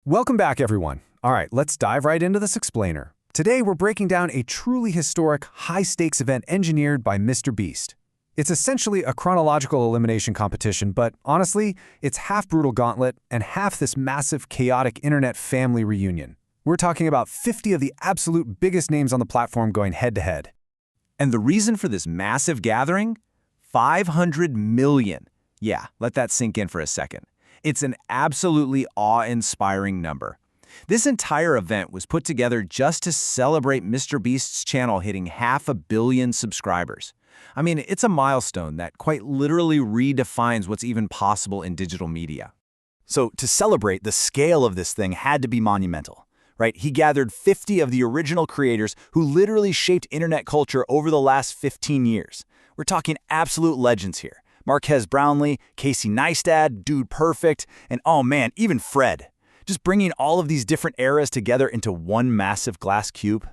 Welcome back, everyone. All right, let's dive right into this explainer. Today, we're breaking down a truly historic, high-stakes event engineered by Mr. Beast. It's essentially a chronological elimination competition, but honestly, it's half Brutal Gauntlet and half this massive, chaotic internet family reunion. We're talking about 50 of the absolute biggest names on the platform going head-to-head. And the reason for this massive gathering? 500 million. Yeah, let that sink in for a second. It's an absolutely awe-inspiring number. This entire event was put together just to celebrate Mr. Beast's channel hitting 500 million subscribers. I mean, it's a milestone that quite literally redefines what's even possible in digital media. So to celebrate, the scale of this thing had to be monumental, right? He gathered 50 of the original creators who literally shaped internet culture over the last 15 years. We're talking absolute legends here. Marques Brownlee, Casey Neistat, Dude Perfect, and oh man, even Fred. Just bringing all of these different eras together into one massive glass cube,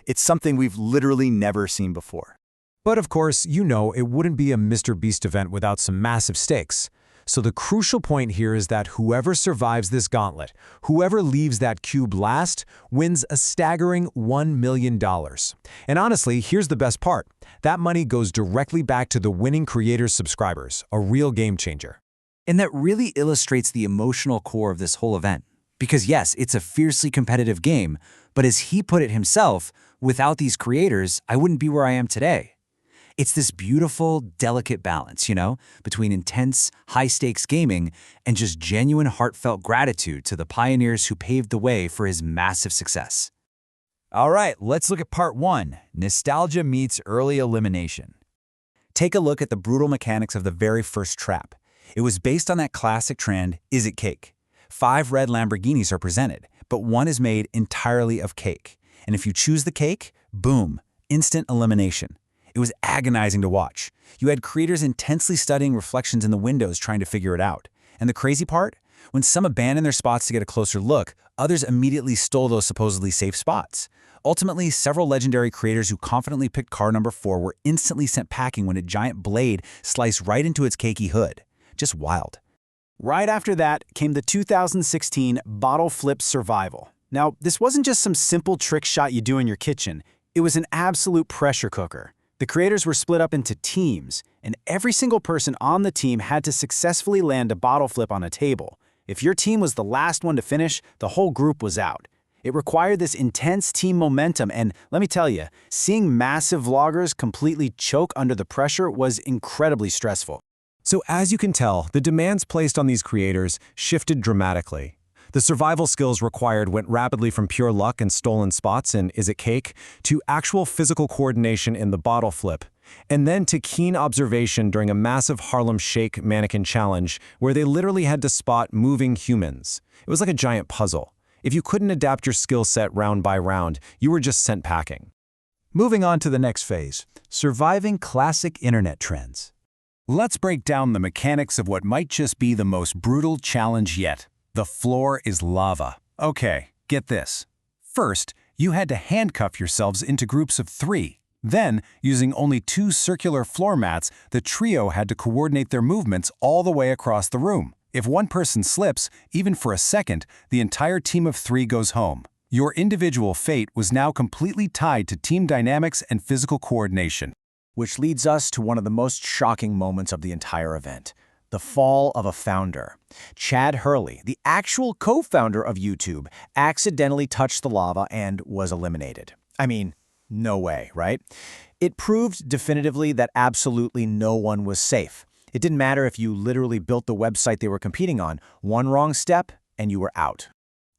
it's something we've literally never seen before. But of course, you know it wouldn't be a Mr. Beast event without some massive stakes. So the crucial point here is that whoever survives this gauntlet, whoever leaves that cube last, wins a staggering $1 million. And honestly, here's the best part. That money goes directly back to the winning creator's subscribers, a real game changer. And that really illustrates the emotional core of this whole event. Because yes, it's a fiercely competitive game, but as he put it himself, without these creators, I wouldn't be where I am today. It's this beautiful, delicate balance, between intense, high-stakes gaming and just genuine heartfelt gratitude to the pioneers who paved the way for his massive success. All right, let's look at part 1, Nostalgia Meets Early Elimination. Take a look at the brutal mechanics of the very first trap. It was based on that classic trend, is it cake? 5 red Lamborghinis are presented, but one is made entirely of cake. And if you choose the cake, boom, instant elimination. It was agonizing to watch. You had creators intensely studying reflections in the windows trying to figure it out. And the crazy part? When some abandoned their spots to get a closer look, others immediately stole those supposedly safe spots. Ultimately, several legendary creators who confidently picked car number 4 were instantly sent packing when a giant blade sliced right into its cakey hood. Just wild. Right after that came the 2016 Bottle Flip Survival. Now, this wasn't just some simple trick shot you do in your kitchen. It was an absolute pressure cooker. The creators were split up into teams, and every single person on the team had to successfully land a bottle flip on a table. If your team was the last one to finish, the whole group was out. It required this intense team momentum, and let me tell you, seeing massive vloggers completely choke under the pressure was incredibly stressful. So as you can tell, the demands placed on these creators shifted dramatically. The survival skills required went rapidly from pure luck and stolen spots in Is It Cake to actual physical coordination in the bottle flip, and then to keen observation during a massive Harlem Shake mannequin challenge where they literally had to spot moving humans. It was like a giant puzzle. If you couldn't adapt your skill set round by round, you were just sent packing. Moving on to the next phase, surviving classic internet trends. Let's break down the mechanics of what might just be the most brutal challenge yet. The floor is lava. Okay, get this. First, you had to handcuff yourselves into groups of 3. Then, using only 2 circular floor mats, the trio had to coordinate their movements all the way across the room. If one person slips, even for a second, the entire team of 3 goes home. Your individual fate was now completely tied to team dynamics and physical coordination. Which leads us to one of the most shocking moments of the entire event. The fall of a founder. Chad Hurley, the actual co-founder of YouTube, accidentally touched the lava and was eliminated. I mean, no way, right? It proved definitively that absolutely no one was safe. It didn't matter if you literally built the website they were competing on. One wrong step, and you were out.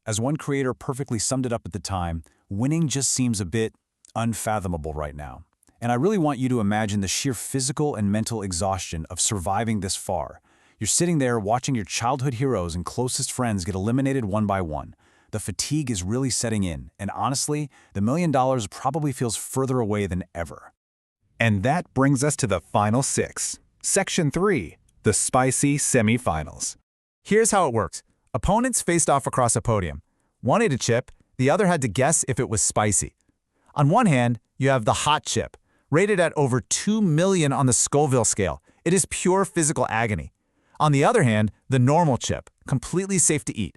As one creator perfectly summed it up at the time, winning just seems a bit unfathomable right now. And I really want you to imagine the sheer physical and mental exhaustion of surviving this far. You're sitting there watching your childhood heroes and closest friends get eliminated one by one. The fatigue is really setting in, and honestly, the $1 million probably feels further away than ever. And that brings us to the final 6. Section 3, the spicy semifinals. Here's how it works. Opponents faced off across a podium. One ate a chip, the other had to guess if it was spicy. On one hand, you have the hot chip, rated at over 2 million on the Scoville scale. It is pure physical agony. On the other hand, the normal chip, completely safe to eat.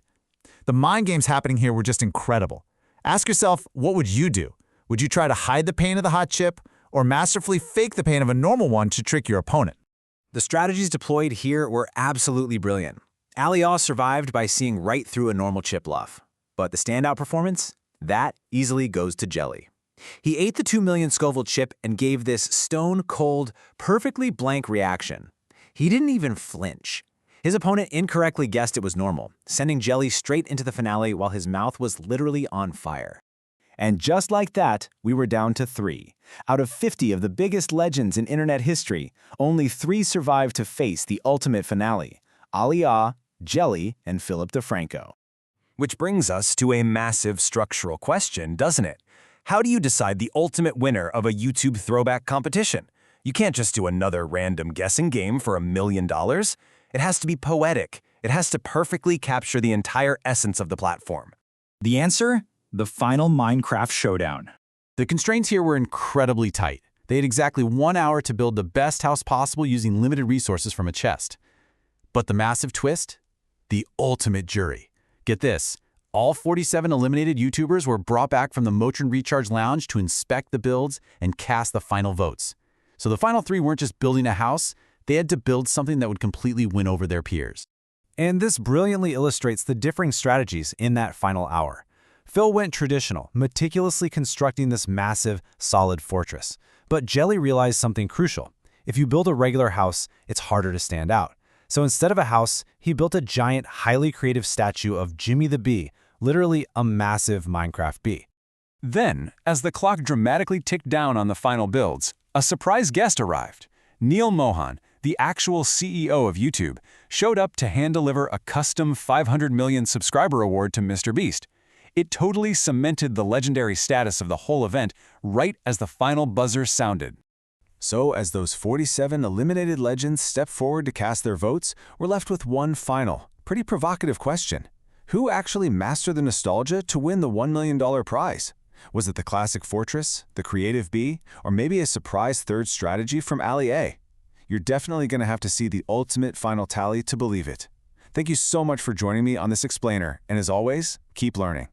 The mind games happening here were just incredible. Ask yourself, what would you do? Would you try to hide the pain of the hot chip, or masterfully fake the pain of a normal one to trick your opponent? The strategies deployed here were absolutely brilliant. Ali survived by seeing right through a normal chip bluff. But the standout performance? That easily goes to Jelly. He ate the 2 million Scoville chip and gave this stone-cold, perfectly blank reaction. He didn't even flinch. His opponent incorrectly guessed it was normal, sending Jelly straight into the finale while his mouth was literally on fire. And just like that, we were down to 3. Out of 50 of the biggest legends in internet history, only 3 survived to face the ultimate finale: Ali, Jelly, and Philip DeFranco. Which brings us to a massive structural question, doesn't it? How do you decide the ultimate winner of a YouTube throwback competition? You can't just do another random guessing game for $1 million. It has to be poetic. It has to perfectly capture the entire essence of the platform. The answer? The final Minecraft showdown. The constraints here were incredibly tight. They had exactly 1 hour to build the best house possible using limited resources from a chest. But the massive twist? The ultimate jury. Get this, all 47 eliminated YouTubers were brought back from the Motrin Recharge Lounge to inspect the builds and cast the final votes. So the final 3 weren't just building a house, they had to build something that would completely win over their peers. And this brilliantly illustrates the differing strategies in that final hour. Phil went traditional, meticulously constructing this massive, solid fortress. But Jelly realized something crucial. If you build a regular house, it's harder to stand out. So instead of a house, he built a giant, highly creative statue of Jimmy the Bee, literally a massive Minecraft bee. Then, as the clock dramatically ticked down on the final builds, a surprise guest arrived. Neil Mohan, the actual CEO of YouTube, showed up to hand-deliver a custom 500 million subscriber award to Mr. Beast. It totally cemented the legendary status of the whole event right as the final buzzer sounded. So, as those 47 eliminated legends stepped forward to cast their votes, we're left with one final, pretty provocative question. Who actually mastered the nostalgia to win the $1 million prize? Was it the classic fortress, the creative bee, or maybe a surprise third strategy from Ali A? You're definitely going to have to see the ultimate final tally to believe it. Thank you so much for joining me on this explainer, and as always, keep learning.